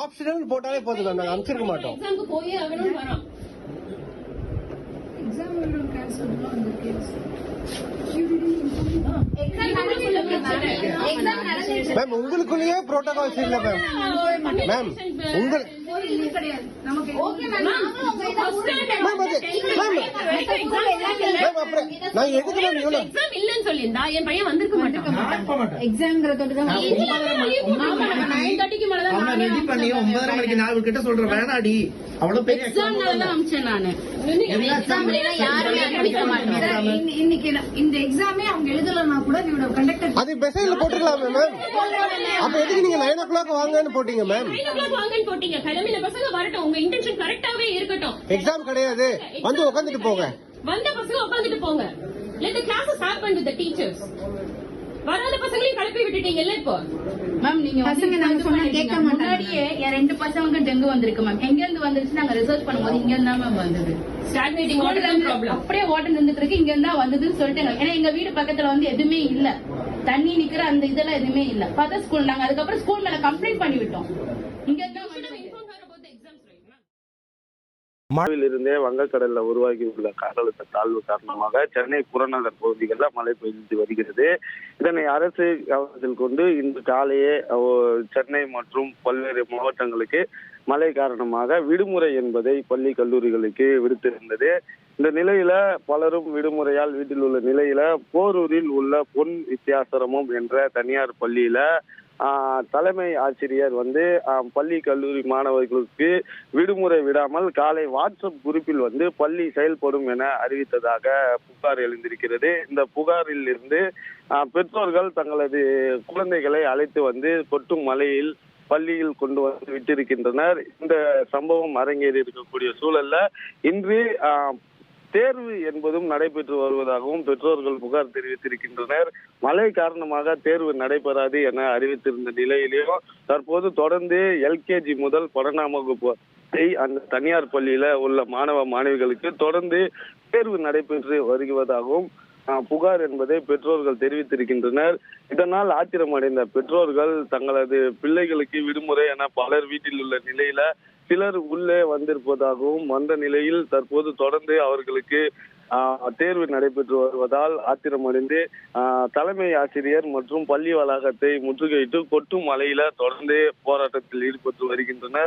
Optional போட்டாலே போதும் ma'am, நாங்க அனுப்பிச்சிருக்க மாட்டோம். எக்ஸாம்க்கு போயே ஆகணும்னு வரோம். எக்ஸாம் கேன்சல் வந்திருக்கு. மேம் உங்களுக்குள்ளேயே புரோட்டோகால்ஸ் இல்ல மேம். மேம் உங்கள் நான் எதுக்கு மேம் இவ்வளவு எக்ஸாம் இல்லன்னு சொல்லியிருந்தா என் பையன் வந்திருக்க மாட்டான். எக்ஸாம்ங்கற தொட்டு தான் 9:30க்கு மேல தான் நான் ரெடி பண்ணி 9:30 மணிக்கு நான் கிட்ட சொல்றேன் வேணாடி அவ்வளவு பெரிய எக்ஸாம்னால தான் அம்சேன் நானு. எக்ஸாம்ல யாருமே படிக்க மாட்டாங்க. இன்னைக்கு இந்த எக்ஸாமே அவங்க எழுதலனா கூட நீங்க கண்டக்டர் அது மெசேஜ்ல போட்டுக்கலாமே மேம். அப்ப எதுக்கு நீங்க 9 o'clock வாங்கன்னு போட்டீங்க மேம்? 9 o'clock வாங்கன்னு போட்டீங்க. கிளம்பின பசங்க வரட்டும், உங்க இன்டென்ஷன் கரெக்டாவே இருக்கட்டும். எக்ஸாம் கிடையாது, வந்து உட்காந்துட்டு போங்க. வந்த பசங்க உட்காந்துட்டு போங்க. let the classes happen with the teachers. வராத பசங்களையும் கிளப்பி விட்டுட்டீங்கல்ல இப்போ. மேம் நீங்க பசங்க நாங்க சொன்னா கேட்க மாட்டாங்க. முன்னாடியே என் 2 பசங்களுக்கு டெங்கு வந்திருக்கு மேம். எங்க இருந்து வந்துருச்சு நாங்க ரிசர்ச் பண்ணும்போது இங்க இருந்தா மேம் வந்தது. Stagnating water problem. அப்படியே வாட்டர் நின்னுட்டு இருக்கு, இங்க இருந்தா வந்ததுன்னு சொல்லிட்டாங்க. ஏன்னா எங்க வீடு பக்கத்துல வந்து எதுவுமே இல்ல, தண்ணி நிக்கிற அந்த இதெல்லாம் எதுவுமே இல்ல. பார்த்தா ஸ்கூல் நாங்க அதுக்கப்புறம் ஸ்கூல் மேல கம்ப்ளைண்ட் பண்ணி விட்டோம். இங்க இருந்தா இருந்தே வங்கக்கடல்ல உருவாகியுள்ள காற்றழுத்த தாழ்வு காரணமாக சென்னை புறநகர் பகுதிகளில் மழை பெய்து வருகிறது. இதனை அரசு கவனத்தில் கொண்டு இன்று காலையே சென்னை மற்றும் பல்வேறு மாவட்டங்களுக்கு மழை காரணமாக விடுமுறை என்பதை பள்ளி கல்லூரிகளுக்கு விடுத்திருந்தது. இந்த நிலையில பலரும் விடுமுறையால் வீட்டில் உள்ள நிலையில போரூரில் உள்ள பொன் வித்தியாசரமம் என்ற தனியார் பள்ளியில தலைமை ஆசிரியர் பள்ளி கல்லூரி மாணவர்களுக்கு விடுமுறை விடாமல் காலை வாட்ஸ்அப் குரூப்பில் பள்ளி செயல்படும் என அறிவித்ததாக புகார் எழுந்திருக்கிறது. இந்த புகாரில் இருந்து பெற்றோர்கள் தங்களது குழந்தைகளை அழைத்து கொட்டும் மழையில் பள்ளியில் கொண்டு வந்து விட்டிருக்கின்றனர். இந்த சம்பவம் அரங்கேறி இருக்கக்கூடிய சூழல்ல இன்று தேர்வு என்பதும் நடைபெற்று வருவதாகவும் பெற்றோர்கள் புகார் தெரிவித்திருக்கின்றனர். மழை காரணமாக தேர்வு நடைபெறாது என அறிவித்திருந்த நிலையிலேயும் தற்போது தொடர்ந்து எல்கேஜி முதல் 12ஆம் வகுப்பு அந்த தனியார் பள்ளியில உள்ள மாணவ மாணவிகளுக்கு தொடர்ந்து தேர்வு நடைபெற்று வருவதாகவும் புகார் என்பதை பெற்றோர்கள் தெரிவித்திருக்கின்றனர். இதனால் ஆத்திரமடைந்த பெற்றோர்கள் தங்களது பிள்ளைகளுக்கு விடுமுறை என பலர் வீட்டில் உள்ள நிலையில சிலர் உள்ளே வந்திருப்பதாகவும் வந்த நிலையில் தற்போது தொடர்ந்து அவர்களுக்கு தேர்வு நடைபெற்று வருவதால் ஆத்திரமடைந்து தலைமை ஆசிரியர் மற்றும் பள்ளி வளாகத்தை முற்றுகையிட்டு கொட்டும் மழையில தொடர்ந்து போராட்டத்தில் ஈடுபட்டு வருகின்றனர்.